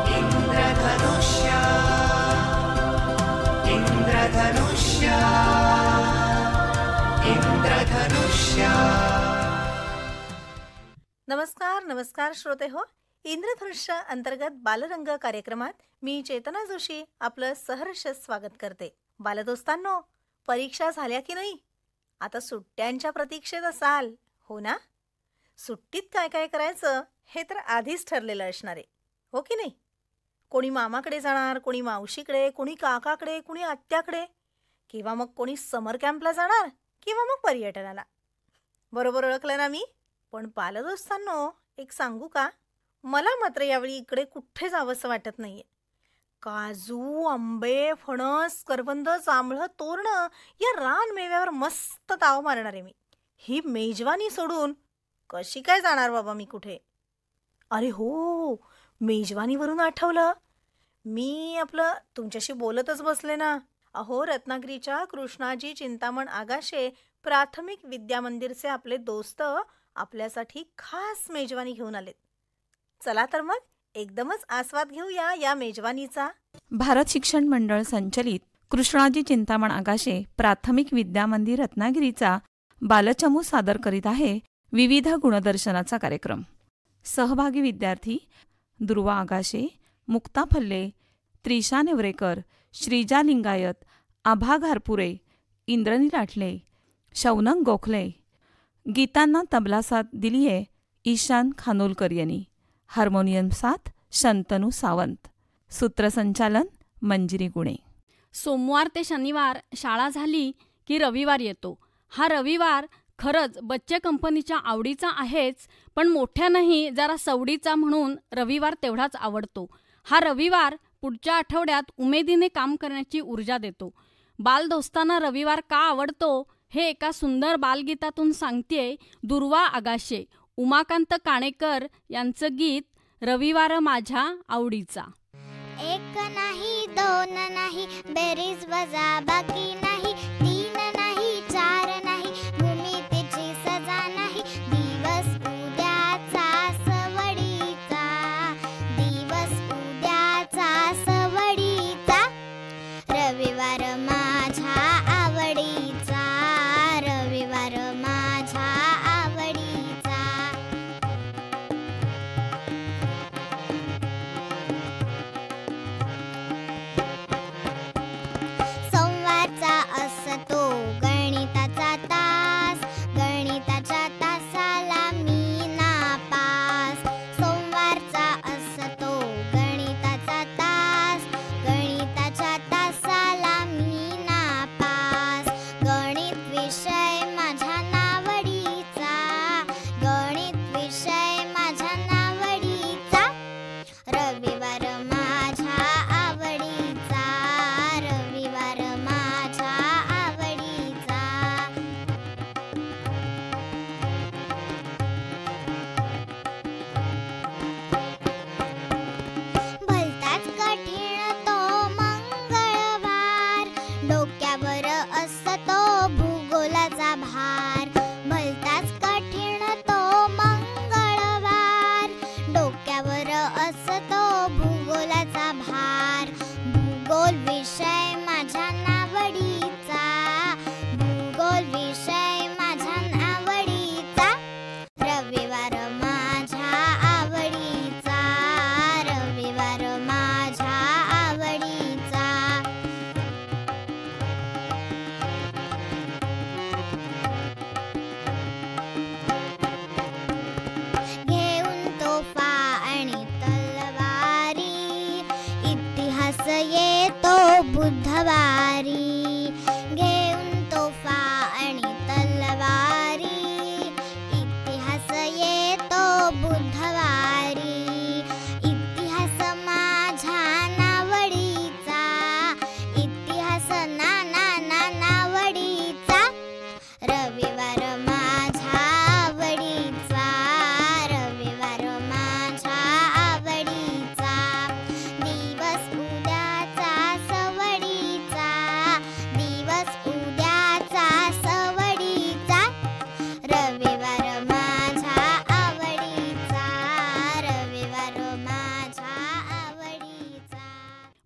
इंद्रधनुष्य इंद्रधनुष्य इंद्रधनुष्य इंद्रधनुष्य। नमस्कार नमस्कार श्रोते हो, इंद्रधनुष्य अंतर्गत बालरंग कार्यक्रमात मी चेतना जोशी आपलं सहर्ष स्वागत करते। बालदोस्तांनो, परीक्षा झाल्या की नाही? आता सुट्ट्यांच्या प्रतीक्षेत असाल, हो ना? सुट्टीत काय काय करायचं हे तर आधीच ठरलेलं असणार आहे, हो की नाही? कोणी मामाकडे जाणार, कोणी मावशीकडे, कोणी काकाकडे, कोणी आत्याकडे, किंवा मग कोणी समर कॅम्पला जाणार किंवा मग पर्यटनाला। बरोबर ओळखलं ना मी? पण बालदोस्तांनो, एक सांगू का, मला मात्र यावेळी इकडे कुठे जावंसं वाटत नाहीये। काजू, आंबे, फणस, करवंद, जांभळं, तोरणं या रानमेव्यावर मस्त ताव मारणार आहे मी। ही मेजवानी सोडून कशी काय जाणार बाबा मी कुठे? अरे हो, मेजवानीवरून आठवलं, मी आपलं तुमच्याशी बोलतच बसले ना। अहो, रत्नागिरीच्या कृष्णाजी चिंतामण आगाशे प्राथमिक विद्या मंदिरचे आपले दोस्त आपल्यासाठी खास मेजवानी घेऊन आलेत। चला तर मग एकदमच आस्वाद घेऊया या मेजवानीचा। भारत शिक्षण मंडळ संचलित कृष्णाजी चिंतामण आगाशे प्राथमिक विद्या मंदिर रत्नागिरीचा बालचमू सादर करीत आहे विविध गुणदर्शनाचा कार्यक्रम। सहभागी विद्यार्थी दुर्वा आगाशे, मुक्ता फल्ले, त्रिशा नेवरेकर, श्रीजा लिंगायत, आभा घारपुरे, इंद्रनी लाटले, शौनक गोखले। गीतांना तबला साथ दिलीये ईशान खानोलकर यांनी। हार्मोनियम साथ शंतनू सावंत। सूत्रसंचालन मंजिरी गुणे। सोमवार ते शनिवार शाळा झाली की रविवार येतो। हा रविवार खरंच बच्चे कंपनीच्या आवडीचा आहेच, पण मोठ्यानंही जरा सवडीचा म्हणून रविवार तेवढाच आवडतो। हा रविवार पुढच्या आठवड्यात उमेदीने काम करण्याची ऊर्जा देतो। बालदोस्तांना रविवार का आवडतो हे एका सुंदर बालगीतातून सांगतेय दुर्वा आगाशे। उमाकांत काणेकर यांचं गीत रविवार माझ्या आवडीचा। एक नाही दोन नाही बेरीज वजा बाकी नाही, तीन नाही चार नाही भूमितीची सजा नाही, दिवस उद्याचा सवडीचा, दिवस उद्याचा सवडीचा, रविवार माझ्या आवडीचा, रविवार माझ्या आवडीचा। सोमवारचा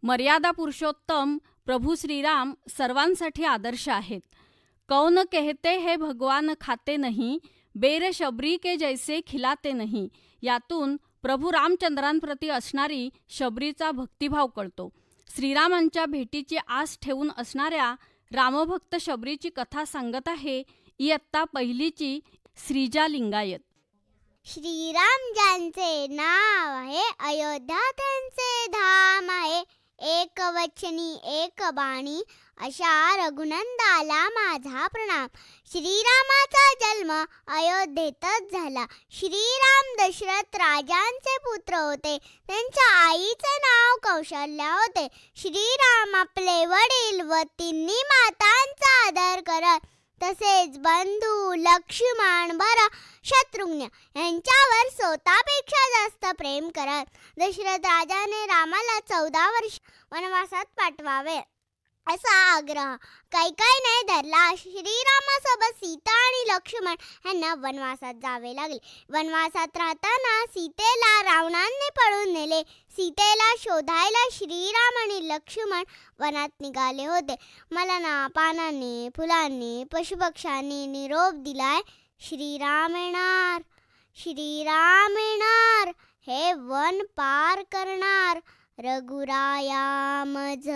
मर्यादा पुरुषोत्तम प्रभू श्रीराम सर्वांसाठी आदर्श आहेत. कौन कहते है भगवान खाते नहीं, बेर शबरी के जैसे खिलाते नहीं. यातून प्रभू रामचंद्रांप्रती असणारी शबरीचा भक्तिभाव कळतो. श्रीरामांच्या भेटीची आस ठेवून असणाऱ्या रामभक्त शबरीची कथा सांगत आहे इयत्ता पहिलीची श्रीजा लिंगायत. श्रीराम ज्यांचे नाव आहे, अयोध्या त्यांचे धाम आहे. एक वचनी एक बाणी, अशा रघुनंदाला माझा प्रणाम. श्रीरामाचा जन्म अयोध्येतच झाला. श्रीराम दशरथ राजांचे पुत्र होते. त्यांच्या आईचे नाव कौशल्या होते. श्रीराम आपले वडील व तिन्ही मातांचा आदर करत, तसेच बंधू लक्ष्मण भरत शत्रुघ्न यांच्यावर स्वतःपेक्षा जास्त प्रेम करत. दशरथ राजाने रामाला 14 वर्ष वनवासात पाठवावे असा आग्रह कैकेयीने धरला. श्रीरामासोबत सीता आणि लक्ष्मण यांना वनवासात जावे लागले. वनवासात राहताना सीतेला रावणाने पळून नेले. सीतेला शोधायला श्रीराम आणि लक्ष्मण वनात निघाले होते. मला ना पानांनी, फुलांनी, पशुपक्ष्यांनी निरोप दिलाय. श्रीराम येणार, श्रीराम येणार, हे वन पार करणार. रघुराया मज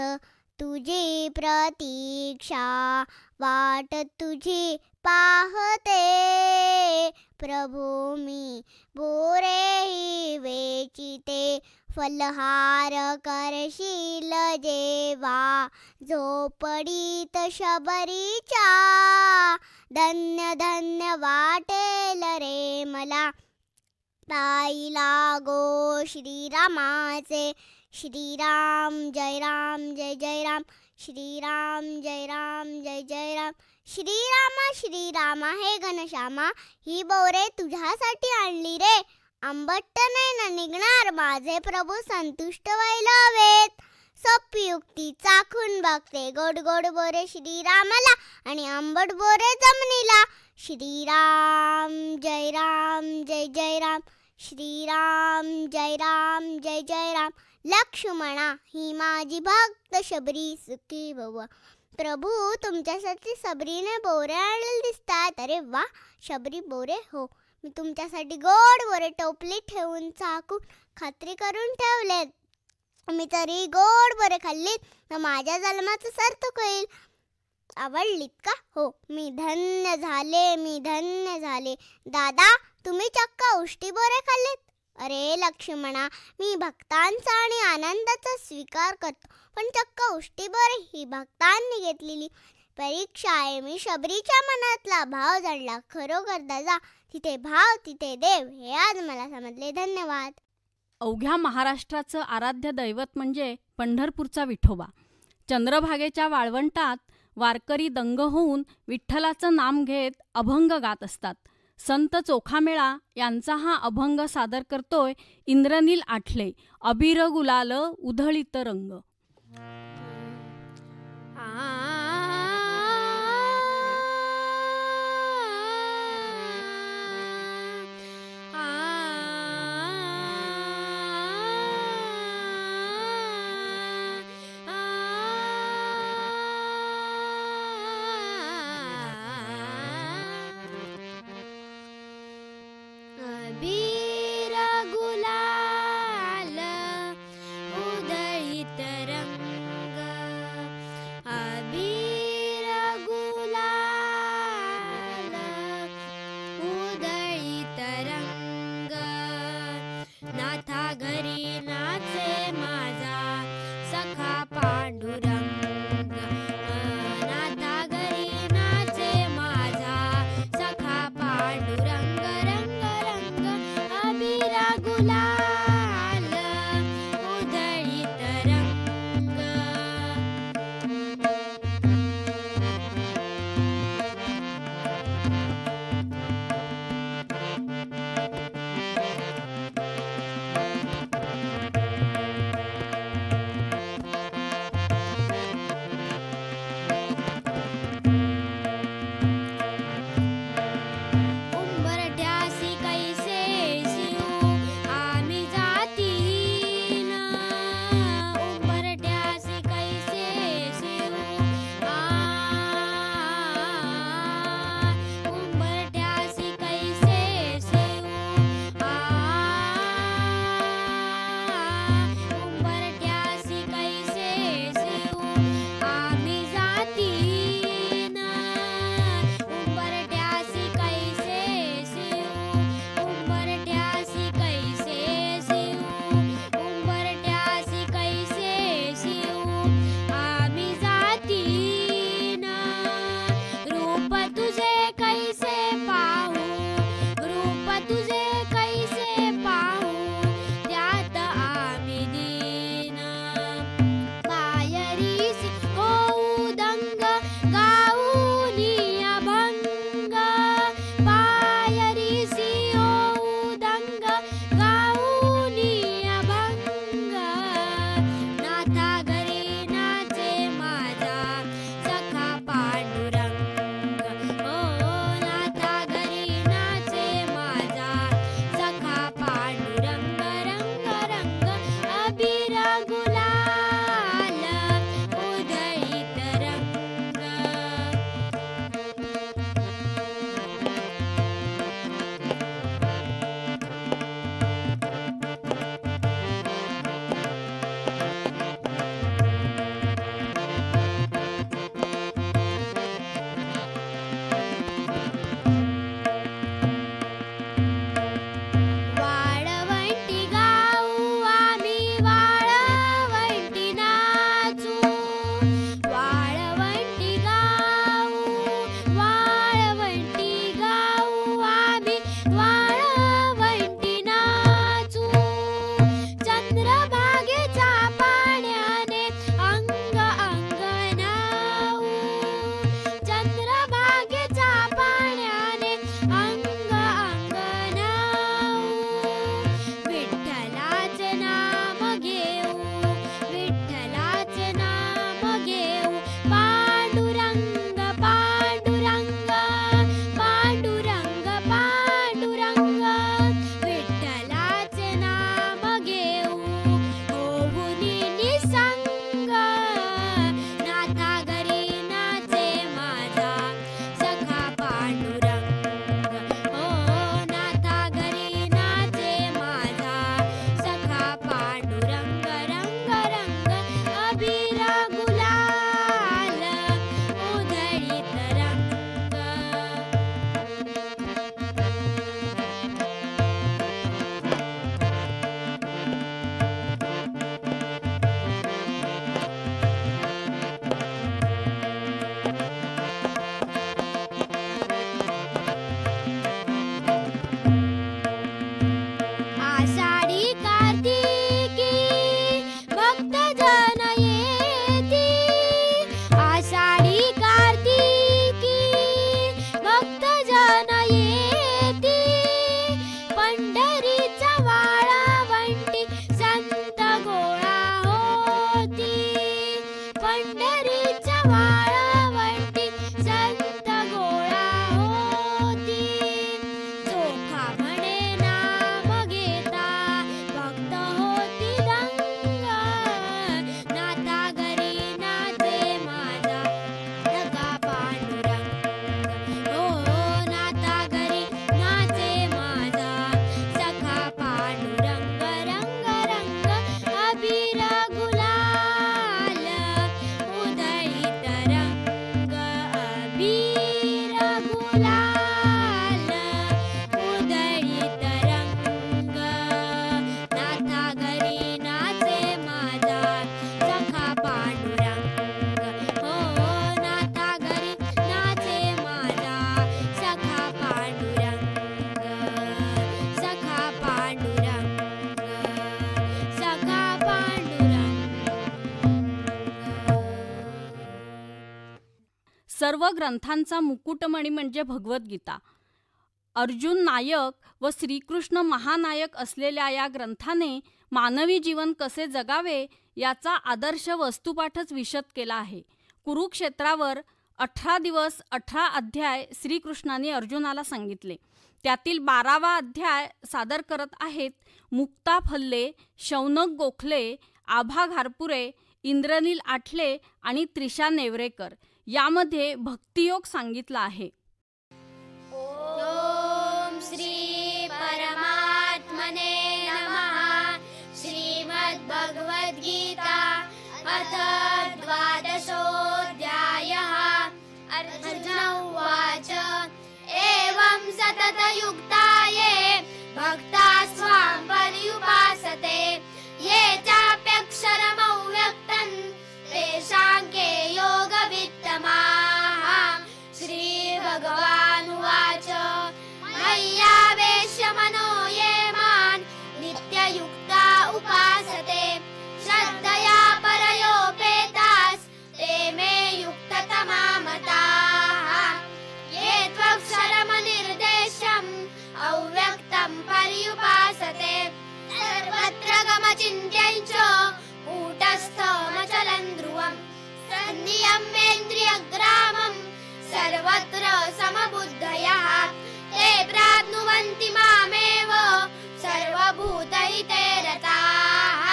तुझी प्रतीक्षा, वाट तुझी पाहते. प्रभू मी बोरेही वेचिते, फलहार करशील जेव्हा झोपडीत शबरीच्या. धन्य धन्य वाटेल रे मला, पायी गो श्रीरामाचे. श्रीराम जय राम जय जय राम, श्रीराम जय राम जय जय राम. श्रीरामा श्रीरामा हे घनश्यामा, ही बोरे तुझ्यासाठी आणली रे. आंबट नाही न निघणार, माझे प्रभू संतुष्ट व्हायला हवेत. सोपी युक्ती चाखून बघते, गोड गोड बोरे श्रीरामाला आणि आंबट बोरे जमिनीला. श्रीराम जय राम जय जय राम, श्रीराम जय राम जय जय राम. लक्ष्मणा ही माझी भक्त शबरी सुखी भव. प्रभू तुमच्यासाठी शबरीने बोरे आणलेले दिसतात. अरे वा, शबरी बोरे हो. मी तुमच्यासाठी गोड बोरे टोपली ठेवून चाकून खात्री करून ठेवलेत. मी तरी गोड बोरे खाल्लीत तर माझ्या जन्माचं सार्थक होईल. आवडलीत का? हो, मी धन्य झाले, मी धन्य झाले. दादा तुम्ही चक्क उष्टी बोरे खाल्लेत. अरे लक्ष्मणा, मी भक्तांचा आणि आनंदाचा स्वीकार करतो, पण चक्क उष्टी बोरे ही भक्तांनी घेतलेली परीक्षा आहे. मी शबरीच्या मनातला भाव जाणला. खरोखर दादा, तिथे भाव तिथे देव हे आज मला समजले. धन्यवाद. अवघ्या महाराष्ट्राचं आराध्य दैवत म्हणजे पंढरपूरचा विठोबा. चंद्रभागेच्या वाळवंटात वारकरी दंग होऊन विठ्ठलाचं नाम घेत अभंग गात असतात. संत चोखामेळा यांचा हा अभंग सादर करतोय इंद्रनील आठले. अबीर गुलाल उधळीत रंग. अबीर गुलाल उधळीत रंग, अबीर गुलाल उधळीत रंग. नाथा घरी नाचे माझा सखा पांडुरंग, नाथा घरी नाचे माझा सखा पांडुरंग. रंग रंग अबीर गुलाल उधळीत रंग. उंबरठ्यासी कैसे शिवू आम्ही सर्व ग्रंथांचा मुकुटमणी म्हणजे भगवद्गीता. अर्जुन नायक व श्रीकृष्ण महानायक असलेल्या या ग्रंथाने मानवी जीवन कसे जगावे याचा आदर्श वस्तुपाठच विशद केला आहे. कुरुक्षेत्रावर 18 दिवस 18 अध्याय श्रीकृष्णाने अर्जुनाला सांगितले. त्यातील 12वा अध्याय सादर करत आहेत मुक्ता फल्ले, शौनक गोखले, आभा घारपुरे, इंद्रनील आठले आणि त्रिशा नेवरेकर. यामध्ये भक्तियोग सांगितला आहे. ओम श्री परमात्मने नमः. श्रीमद् भगवद्गीता अथ द्वादशोऽध्यायः. अर्जुन उवाच एवं सततयुक्ताये भक्ता स्वां पर्युपासते ये चाप्यक्षरमव्यक्तं तेषां के योगवित्तमाः. श्रीभगवानुवाच मय्यावेश्य मनो ये मां नित्ययुक्ता उपासते श्रद्धया परयोपेतास् ते मे युक्ततमा मताः. ये त्वक्षरमनिर्देश्यम् अव्यक्तं पर्युपासते सर्वत्र गमचिन्त्यं च कूटस्थमचलं ध्रुवम् सन्नियम्येन्द्रियग्रामं सर्वत्र समबुद्धयः ते प्राप्नुवन्ति मामेव सर्वभूतहिते रताः.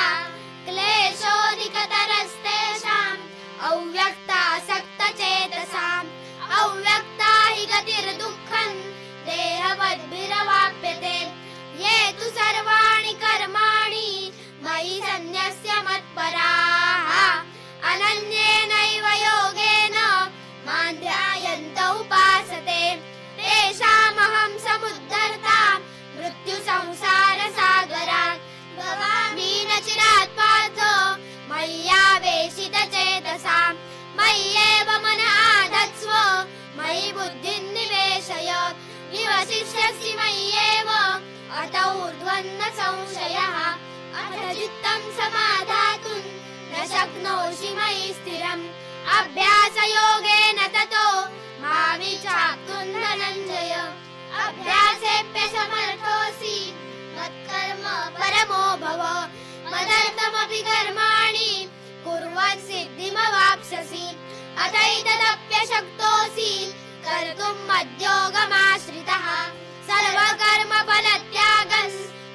क्लेशोऽधिकतरस्तेषाम् अव्यक्तासक्तचेतसाम् अव्यक्ता हि गतिर्दुःखं देहवद्भिरवाप्यते. ये तु सर्वाणि कर्माणि मयि सन्न्यस्य मत्पराः अनन्येनैव योगेन मां ध्यायन्त उपासते तेषामहं समुद्धर्ता मृत्युसंसारसागरात्. भवामि न चिरात् पार्थ मय्यावेशितचेतसाम्. मय्येव मनः आधत्स्व मयि बुद्धिं निवेशय. निवसिष्यसि मय्येव अत ऊर्ध्वन्न संशयः. अथ चित्तं समाधातुं न शक्नोषि मयि स्थिरम्. अभ्यासयोगेन ततो मामिच्छाप्तुं धनञ्जय. अभ्यासेऽप्यसमर्थोऽसि मत्कर्म परमो भव. मदर्थमपि कर्माणि कुर्वन् सिद्धिमवाप्स्यसि. अथैतदप्यशक्तोऽसि कर्तुं मद्योगमाश्रितः. सर्वकर्मफलत्यागं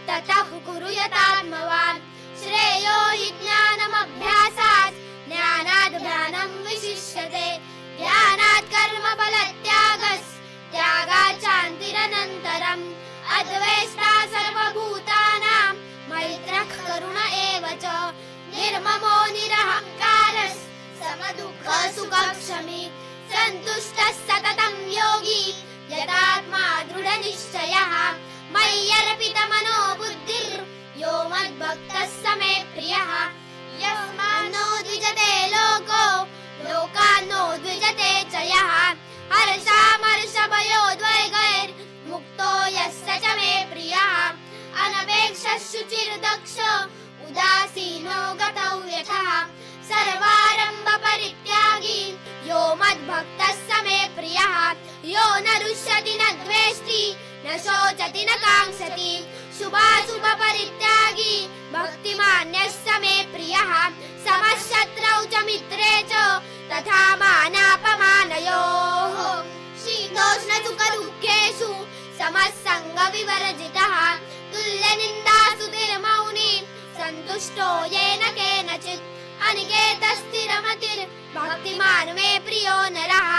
ततः कुरु यतात्मवान्. श्रेयो हि ज्ञानमभ्यासात् ज्ञानाद् ध्यानं विशिष्यते. ध्यानात् कर्मफलत्यागस् त्यागात् शान्तिरनन्तरम्. अद्वेष्टा सर्वभूतानां मैत्रः करुण एव च. निर्ममो निरहङ्कारः समदुःखसुखक्षमी. सन्तुष्टः सततं योगी यदात्मा दृढनिश्चयः. मय्यर्पितमनो बुद्धिर् यो मद्भक्तः स मे प्रियः. यस्मान्नो द्विजते लोको लोकान्नो द्विजते च यः. हर्षामर्षभयोद्वेगैर्मुक्तो यस्य च मे प्रियः. अनपेक्षः शुचिर्दक्ष उदासीनो गतौ यथः. सर्वारम्भ परित्यागी यो मद्भक्तः स मे प्रियः. यो न रुष्यति न द्वेष्टि न शोचति न काङ्क्षति. शुभाशुभ परित्यागी भक्तिमान्यः स मे प्रियः. समः शत्रौ च मित्रे च तथा मानापमानयोः. शीतोष्णसुखदुःखेषु समः सङ्गविवर्जितः. तुल्यनिन्दास्तुतिर्मौनी सन्तुष्टो येन केनचित्. अनिकेतस्थिरमतिर्भक्तिमान् मे प्रियो नरः.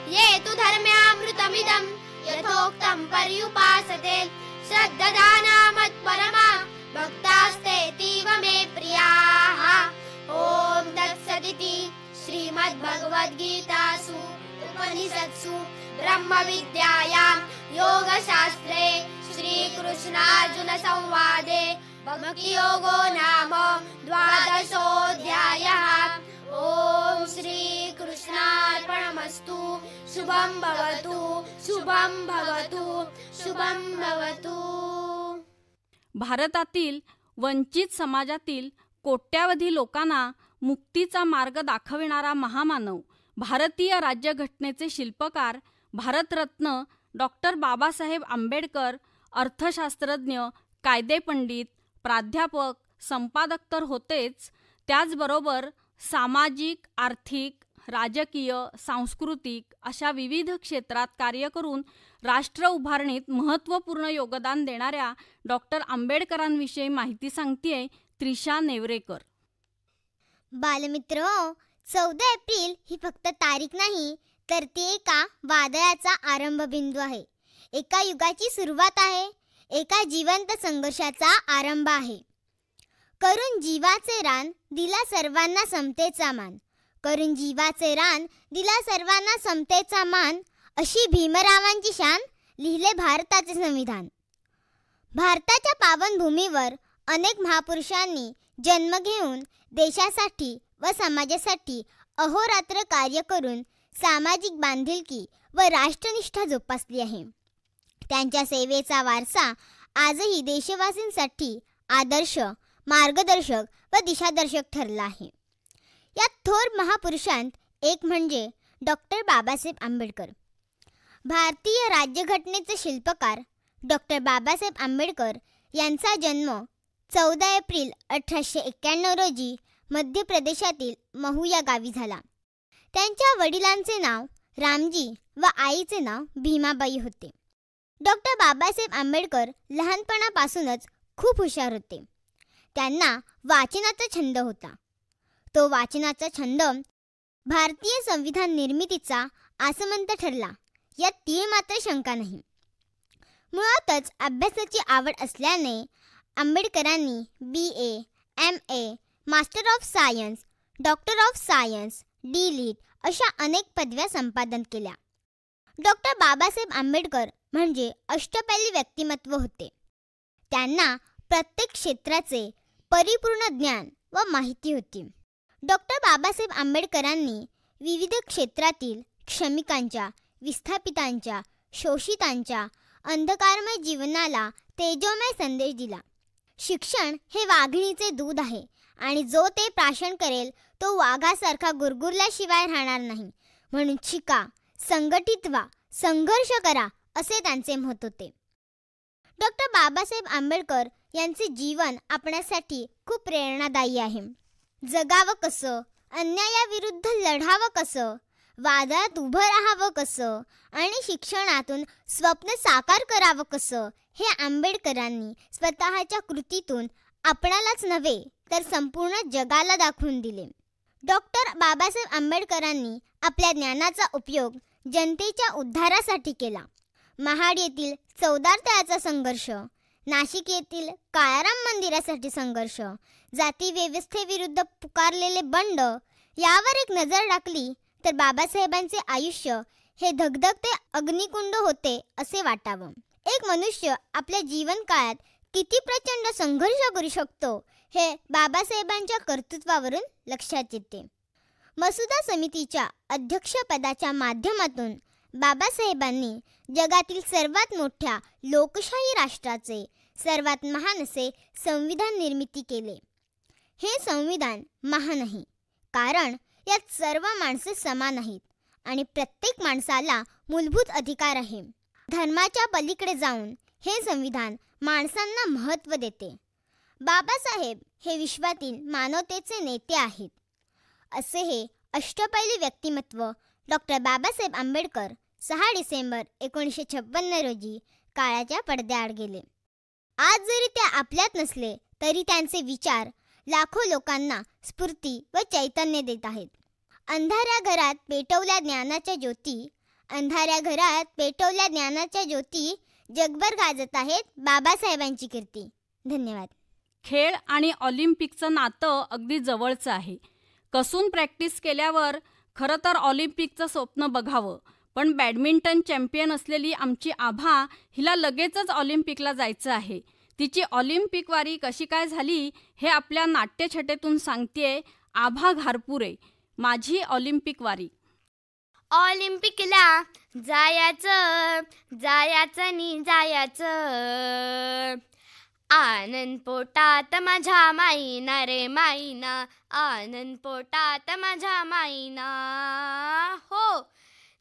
ये तु धर्म्यामृतमिदं यथोक्तं पर्युपासते. श्रद्धदाना मत्परमा भक्तास्तेतीव मे प्रियाः. ॐ तत्सदिति श्रीमद्भगवद्गीतासु उपनिषत्सु ब्रह्मविद्यायां योगशास्त्रे श्रीकृष्णार्जुनसंवादे भक्तियोगो नाम 12ोऽध्यायः. ॐ श्रीकृष्णार्पणमस्तु. शुभं भवतु शुभं भवतु शुभं भवतु. भारतातील वंचित समाजातील कोट्यावधी लोकांना मुक्तीचा मार्ग दाखविणारा महामानव भारतीय राज्यघटनेचे शिल्पकार, भारतरत्न डॉक्टर बाबासाहेब आंबेडकर अर्थशास्त्रज्ञ, कायदेपंडित, प्राध्यापक, संपादक तर होतेच, त्याचबरोबर सामाजिक, आर्थिक, राजकीय, सांस्कृतिक अशा विविध क्षेत्रात कार्य करून राष्ट्र उभारणीत महत्त्वपूर्ण योगदान देणाऱ्या डॉक्टर आंबेडकरांविषयी माहिती सांगतेय त्रिशा नेवरेकर. बालमित्र, 14 एप्रिल ही फक्त तारीख नाही, तर ती एका वादळाचा आरंभबिंदू आहे. एका युगाची सुरुवात आहे. एका जिवंत संघर्षाचा आरंभ आहे. करून जीवाचे रान दिला सर्वांना समतेचा मान. करून जीवाचे रान दिला सर्वांना समतेचा मान, अशी भीमरावांची शान, लिहिले भारताचे संविधान. भारताच्या पावनभूमीवर अनेक महापुरुषांनी जन्म घेऊन देशासाठी व समाजासाठी अहोरात्र कार्य करून सामाजिक बांधिलकी व राष्ट्रनिष्ठा जोपासली आहे. त्यांच्या सेवेचा वारसा आजही देशवासींसाठी आदर्श, मार्गदर्शक व दिशादर्शक ठरला आहे. या थोर महापुरुषांत एक म्हणजे डॉक्टर बाबासाहेब आंबेडकर. भारतीय राज्यघटनेचे शिल्पकार डॉक्टर बाबासाहेब आंबेडकर यांचा जन्म 14 एप्रिल 1891 रोजी मध्य प्रदेशातील महू या गावी झाला. त्यांच्या वडिलांचे नाव रामजी व आईचे नाव भीमाबाई होते. डॉक्टर बाबासाहेब आंबेडकर लहानपणापासूनच खूप हुशार होते. त्यांना वाचनाचा छंद होता. तो वाचनाचा छंद भारतीय संविधान निर्मितीचा आसमंत ठरला, यात तीळ मात्र शंका नाही. मुळातच अभ्यासाची आवड असल्याने आंबेडकरांनी BA, MA, master of science, doctor of science, D.Litt अशा अनेक पदव्या संपादन केल्या. डॉक्टर बाबासाहेब आंबेडकर म्हणजे अष्टपैलू व्यक्तिमत्व होते. त्यांना प्रत्येक क्षेत्राचे परिपूर्ण ज्ञान व माहिती होती. डॉक्टर बाबासाहेब आंबेडकरांनी विविध क्षेत्रातील श्रमिकांच्या, विस्थापितांच्या, शोषितांच्या अंधकारमय जीवनाला तेजोमय संदेश दिला. शिक्षण हे वाघिणीचे दूध आहे आणि जो ते प्राशन करेल तो वाघासारखा गुरगुरल्याशिवाय राहणार नाही. म्हणून शिका, संघटित व्हा, संघर्ष करा, असे त्यांचे मत होते. डॉक्टर बाबासाहेब आंबेडकर यांचे जीवन आपल्यासाठी खूप प्रेरणादायी आहे. जगावं कसं, अन्यायाविरुद्ध लढावं कसं, वादात उभं राहावं कसं आणि शिक्षणातून स्वप्न साकार करावं कसं, हे आंबेडकरांनी स्वतःच्या कृतीतून आपणालाच नव्हे तर संपूर्ण जगाला दाखवून दिले. डॉक्टर बाबासाहेब आंबेडकरांनी आपल्या ज्ञानाचा उपयोग जनतेच्या उद्धारासाठी केला. महाड येथील चौदार तळ्याचा संघर्ष, नाशिक येथील काळाराम मंदिरासाठी संघर्ष, जाती व्यवस्थेविरुद्ध पुकारलेले बंड यावर एक नजर टाकली तर बाबासाहेबांचे आयुष्य हे धगधगते अग्निकुंड होते असे वाटावं. एक मनुष्य आपल्या जीवनकाळात किती प्रचंड संघर्ष करू शकतो हे बाबासाहेबांच्या कर्तृत्वावरून लक्षात येते. मसुदा समितीच्या अध्यक्षपदाच्या माध्यमातून बाबासाहेबांनी जगातील सर्वात मोठ्या लोकशाही राष्ट्राचे सर्वात महान असे संविधान निर्मिती केले. हे संविधान महान आहे कारण यात सर्व माणसे समान आहेत आणि प्रत्येक माणसाला मूलभूत अधिकार आहे. धर्माच्या पलीकडे जाऊन हे संविधान माणसांना महत्त्व देते. बाबासाहेब हे विश्वातील मानवतेचे नेते आहेत. असे हे अष्टपैलू व्यक्तिमत्व डॉक्टर बाबासाहेब आंबेडकर 6 डिसेंबर 1956 रोजी काळाच्या पडद्याआड गेले. आज जरी ते आपल्यात नसले तरी त्यांचे विचार लाखो लोकांना स्फूर्ती व चैतन्य देत आहेत. अंधाऱ्या घरात पेटवल्या ज्ञानाच्या ज्योती, अंधाऱ्या घरात पेटवल्या ज्ञानाच्या ज्योती जगभर गाजत आहेत बाबासाहेबांची कीर्ती. धन्यवाद. खेळ आणि ऑलिम्पिकचं नातं अगदी जवळचं आहे. कसून प्रॅक्टिस केल्यावर खरं तर ऑलिम्पिकचं स्वप्न बघावं, पण बॅडमिंटन चॅम्पियन असलेली आमची आभा हिला लगेचच ऑलिम्पिकला जायचं आहे. तिची ऑलिम्पिक वारी कशी काय झाली हे आपल्या नाट्यछटेतून सांगतेय आभा घारपुरे. माझी ऑलिम्पिक वारी. ऑलिम्पिकला जायचं जायचं नि जायचं, आनंद पोटात माझ्या माईना रे माईना, आनंद पोटात माझ्या माईना. हो,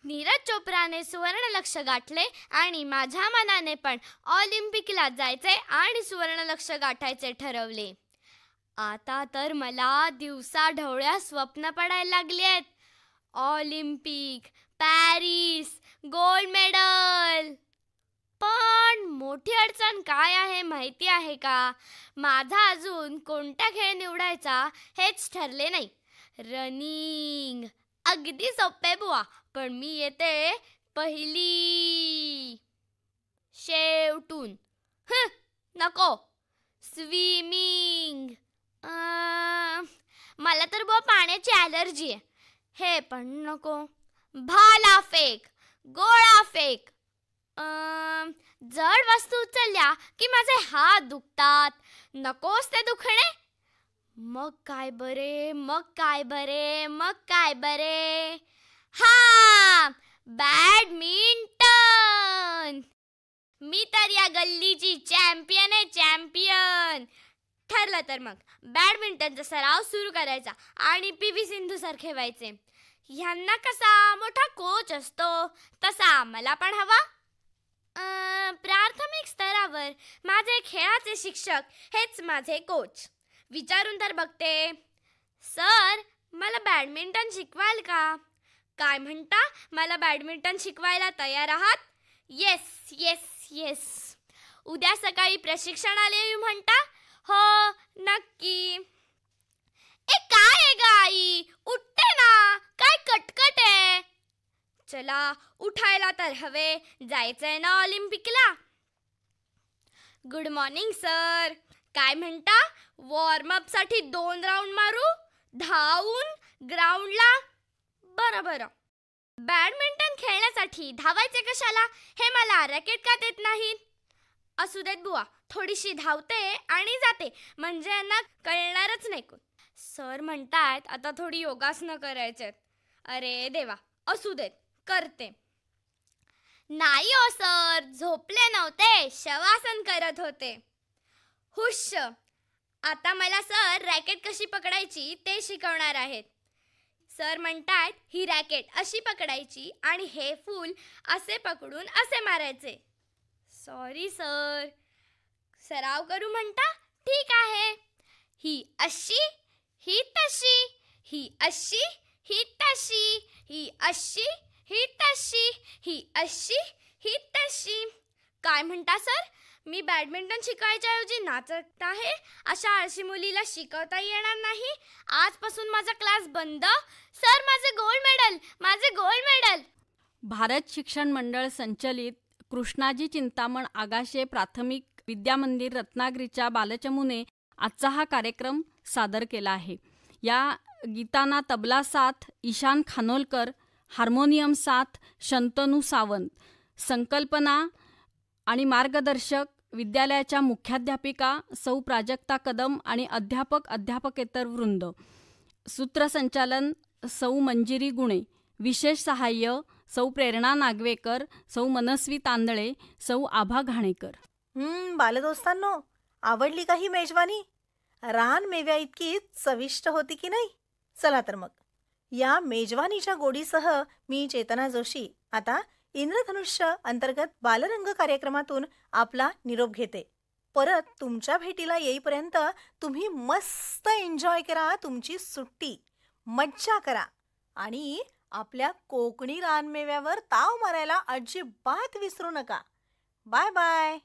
नीरज चोप्राने सुवर्ण लक्ष गाठले आणि माझ्या मनाने पण ऑलिम्पिकला जायचे आणि सुवर्ण लक्ष गाठायचे ठरवले. आता तर मला दिवसा ढवळ्या स्वप्न पडायला लागली आहेत. Olympic, Paris, gold medal. पण मोठी अडचण काय आहे माहिती आहे का? माझा अजून कोणता खेळ निवडायचा हेच ठरले नाही. रनिंग अगदी सोपे बुवा, पण मी येते पहिली शेवटून. नको. स्विमिंग, मला तर बुवा पाण्याची ॲलर्जी आहे. हे पण नको. भाला फेक, गोळा फेक. जड वस्तू उचलल्या की माझे हात दुखतात. नकोच ते दुखणे. मग काय बरे, मग काय बरे, मग काय बरे. हा, बॅडमिंटन. मी तर या गल्लीची चॅम्पियन आहे, चॅम्पियन. ठरलं तर मग बॅडमिंटनचा सराव सुरू करायचा आणि PV सिंधू सारखे व्हायचे. ह्यांना कसा मोठा कोच असतो तसा मला पण हवा. प्राथमिक स्तरावर माझे खेळाचे शिक्षक हेच माझे कोच. विचारून तर बघते. सर, मला बॅडमिंटन शिकवाल का? काय म्हणता? मला बॅडमिंटन शिकवायला तयार आहात? Yes yes yes. उद्या सकाळी प्रशिक्षणाला येऊ म्हणता? हो, नक्की. ए, काय आहे गाई? उठते ना. काय कटकट आहे? चला, उठायला तर हवे. जायचंय ना ऑलिम्पिकला. Good morning sir. काय म्हणता? वॉर्मअप साठी 2 राऊंड मारू धावून ग्राउंडला? बरं. बॅडमिंटन खेळण्यासाठी धावायचे कशाला? हे मला रॅकेट का देत नाहीत? असू देत बुवा, थोडीशी धावते आणि जाते, म्हणजे यांना कळणारच नाही. सर म्हणतायत आता थोडी योगासनं करायचेत. अरे देवा, असू देत, करते. नाही हो सर, झोपले नव्हते, शवासन करत होते. हुश. आता मला सर रॅकेट कशी पकडायची ते शिकवणार आहेत. सर म्हणतायत ही रॅकेट अशी पकडायची आणि हे फूल असे पकडून असे मारायचे. Sorry sir. सराव करू म्हणता? ठीक आहे. ही अशी, ही तशी, ही अशी, ही तशी, ही अशी, ही तशी, ही अशी, ही तशी. काय म्हणता सर? मी बॅडमिंटन शिकवायच्या ऐवजी नाचत आहे. अशा आळशी मुलीला शिकवता येणार नाही. आजपासून माझा क्लास बंद. सर, माझे गोल्ड मेडल, माझे गोल्ड मेडल. भारत शिक्षण मंडळ संचलित कृष्णाजी चिंतामण आगाशे प्राथमिक विद्यामंदिर रत्नागिरीच्या बालचमूने आजचा हा कार्यक्रम सादर केला आहे. या गीतांना तबला साथ ईशान खानोलकर, हार्मोनियम साथ शंतनू सावंत, संकल्पना आणि मार्गदर्शक विद्यालयाच्या मुख्याध्यापिका सौ प्राजक्ता कदम आणि अध्यापकेतर वृंद. सूत्रसंचालन सौ मंजिरी गुणे. विशेष सहाय्य सौ प्रेरणा नागवेकर, सौ मनस्वी तांदळे, सौ आभा घाणेकर. बालदोस्तांनो, आवडली का ही मेजवानी? रान मेव्या इतकी चविष्ट होती की नाही? चला तर मग या मेजवानीच्या गोडीसह मी चेतना जोशी आता इंद्रधनुष्य अंतर्गत बालरंग कार्यक्रमातून आपला निरोप घेते. परत तुमच्या भेटीला येईपर्यंत तुम्ही मस्त एन्जॉय करा तुमची सुट्टी, मज्जा करा आणि आपल्या कोकणी रानमेव्यावर ताव मारायला अजिबात विसरू नका. Bye bye.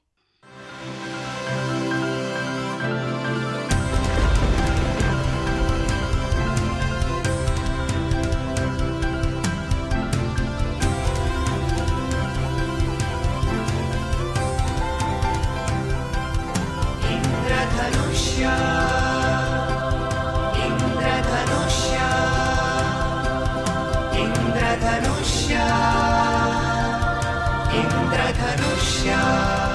इंद्रधनुष्य इंद्रधनुष्य इंद्रधनुष्य इंद्रधनुष्य.